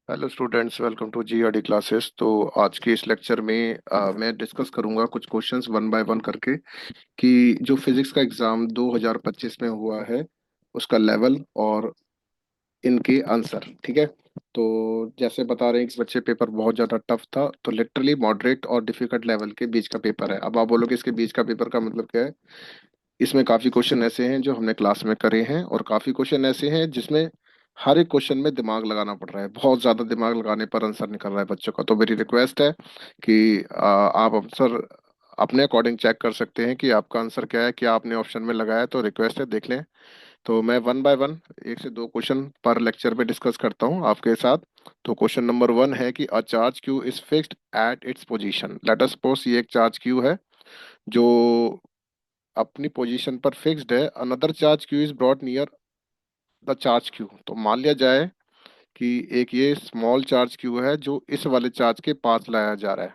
Hello students, welcome to GRD classes. तो आज के इस लेक्चर में मैं डिस्कस करूंगा कुछ क्वेश्चंस वन बाय वन करके कि जो फिजिक्स का एग्जाम 2025 में हुआ है उसका लेवल और इनके आंसर। ठीक है। तो जैसे बता रहे हैं कि बच्चे पेपर बहुत ज़्यादा टफ था, तो लिटरली मॉडरेट और डिफिकल्ट लेवल के बीच का पेपर है। अब आप बोलोगे इसके बीच का पेपर का मतलब क्या है। इसमें काफी क्वेश्चन ऐसे हैं जो हमने क्लास में करे हैं और काफी क्वेश्चन ऐसे हैं जिसमें हर एक क्वेश्चन में दिमाग लगाना पड़ रहा है। बहुत ज्यादा दिमाग लगाने पर आंसर निकल रहा है बच्चों का। तो मेरी रिक्वेस्ट है कि आप आंसर अपने अकॉर्डिंग चेक कर सकते हैं कि आपका आंसर क्या है, क्या आपने ऑप्शन में लगाया है। तो रिक्वेस्ट है, देख लें। तो मैं वन बाय वन एक से दो क्वेश्चन पर लेक्चर पे डिस्कस करता हूँ आपके साथ। तो क्वेश्चन नंबर वन है कि अ charge Q is fixed at its position. Late us suppose ये एक चार्ज क्यू है जो अपनी पोजीशन पर फिक्स्ड है। Another charge Q is brought near the charge Q. तो मान लिया जाए कि एक ये स्मॉल चार्ज क्यू है जो इस वाले चार्ज के पास लाया जा रहा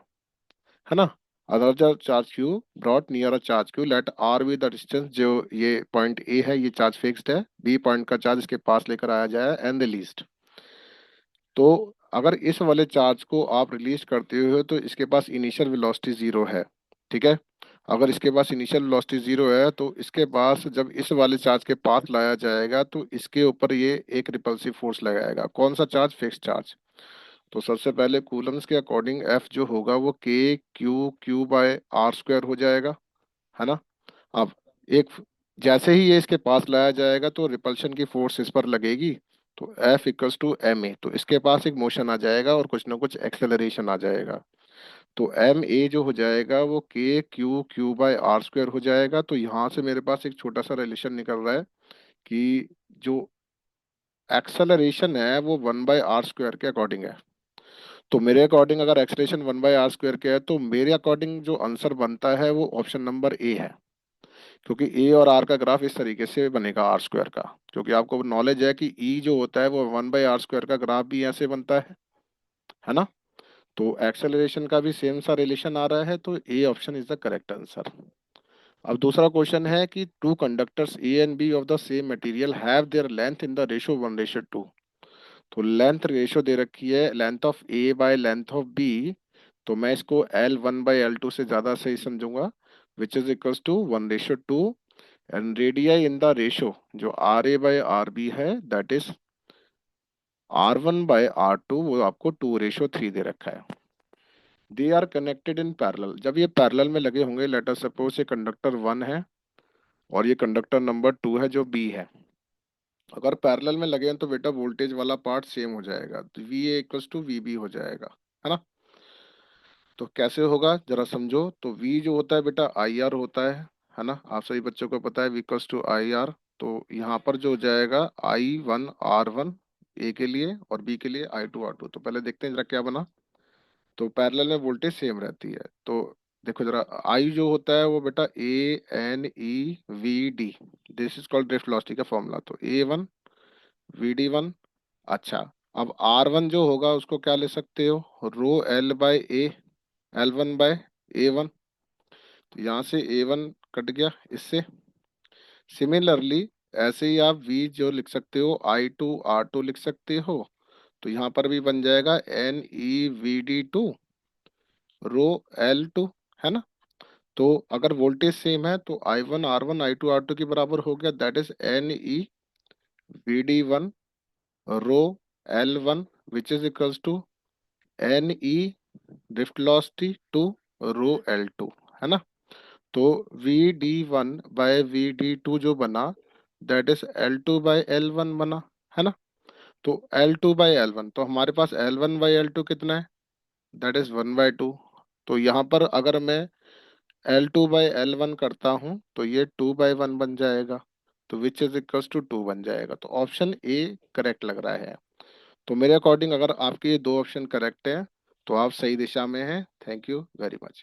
है ना। Another charge Q brought near a charge Q, let r be the distance. जो ये पॉइंट ए है, ये चार्ज फिक्स्ड है, बी पॉइंट का चार्ज इसके पास लेकर आया जाए एंड द लीस्ट। तो अगर इस वाले चार्ज को आप रिलीज करते हो तो इसके पास इनिशियल वेलोसिटी जीरो है। ठीक है। अगर इसके पास इनिशियल वेलोसिटी जीरो है तो इसके पास जब इस वाले चार्ज के पास लाया जाएगा तो इसके ऊपर ये एक रिपल्सिव फोर्स लगाएगा। कौन सा चार्ज? Fix charge. तो सबसे पहले कूलम्स के अकॉर्डिंग एफ जो होगा वो k q q by r square हो जाएगा, है ना। अब एक जैसे ही ये इसके पास लाया जाएगा तो रिपल्शन की फोर्स इस पर लगेगी। तो F equals to m a. तो इसके पास एक मोशन आ जाएगा और कुछ ना कुछ एक्सेलरेशन आ जाएगा। तो एम ए जो हो जाएगा वो k q q by r square हो जाएगा। तो यहाँ से मेरे पास एक छोटा सा रिलेशन निकल रहा है कि जो एक्सेलरेशन है वो वन बाय आर स्क्वायर के अकॉर्डिंग है। तो मेरे अकॉर्डिंग अगर acceleration one by r square के है तो मेरे अकॉर्डिंग जो आंसर बनता है वो ऑप्शन नंबर ए है। क्योंकि ए और आर का ग्राफ इस तरीके से बनेगा आर स्क्वायर का। क्योंकि आपको नॉलेज है कि ई जो होता है वो वन बाई आर स्क्वायर का ग्राफ भी ऐसे बनता है ना। तो एक्सेलरेशन का भी सेम सा रिलेशन आ रहा है। तो A option is the correct answer. अब दूसरा क्वेश्चन है कि two conductors A and B of the same material have their length in the ratio one ratio two. तो लेंथ रेशो दे रखी है, length of A by length of B. तो मैं इसको L one by L two से ज्यादा सही समझूंगा, which is equals to one ratio two. And radii in the ratio जो R A by R B है that is R one by R two, वो आपको टू रेशो थ्री दे रखा है। They are connected in parallel. जब ये parallel में लगे होंगे, लेट अस सपोज ये कंडक्टर वन है और ये कंडक्टर नंबर टू है जो बी है। अगर पैरेलल में लगे हैं तो बेटा वोल्टेज वाला पार्ट सेम हो जाएगा, तो V A equals to V B हो जाएगा, है ना। तो कैसे होगा जरा समझो। तो V जो होता है बेटा आई आर होता है ना। आप सभी बच्चों को पता है V equals to I R. तो यहाँ पर जो हो जाएगा I one R one A के लिए और बी के लिए आई टू आर टू। तो पहले देखते हैं जरा क्या बना। तो पैरेलल में वोल्टेज सेम रहती है। तो देखो जरा, आई जो होता है वो बेटा A N E V D, this is called drift velocity का फॉर्मूला। तो A one V D one. अच्छा, अब आर वन जो होगा उसको क्या ले सकते हो, rho L by A, L one bye A one. तो यहाँ से ए वन कट गया इससे। सिमिलरली ऐसे ही आप वी जो लिख सकते हो आई टू आर टू लिख सकते हो। तो यहाँ पर भी बन जाएगा n E V d two rho l two, है ना। तो अगर वोल्टेज सेम है तो I one I two R two के बराबर हो गया, that is n E V D one rho l one, which is equals to n e drift velocity two rho l two, है ना। तो v D one by v d two जो बना that is l two by L one बना, है ना। तो L two by L one, तो हमारे पास L one by L two कितना है, that is one by two. तो यहाँ पर अगर मैं L two by L one करता हूँ तो ये टू बाय वन बन जाएगा। तो which is equals to two बन जाएगा। तो ऑप्शन ए करेक्ट लग रहा है। तो मेरे अकॉर्डिंग अगर आपके ये दो ऑप्शन करेक्ट हैं तो आप सही दिशा में हैं। Thank you very much.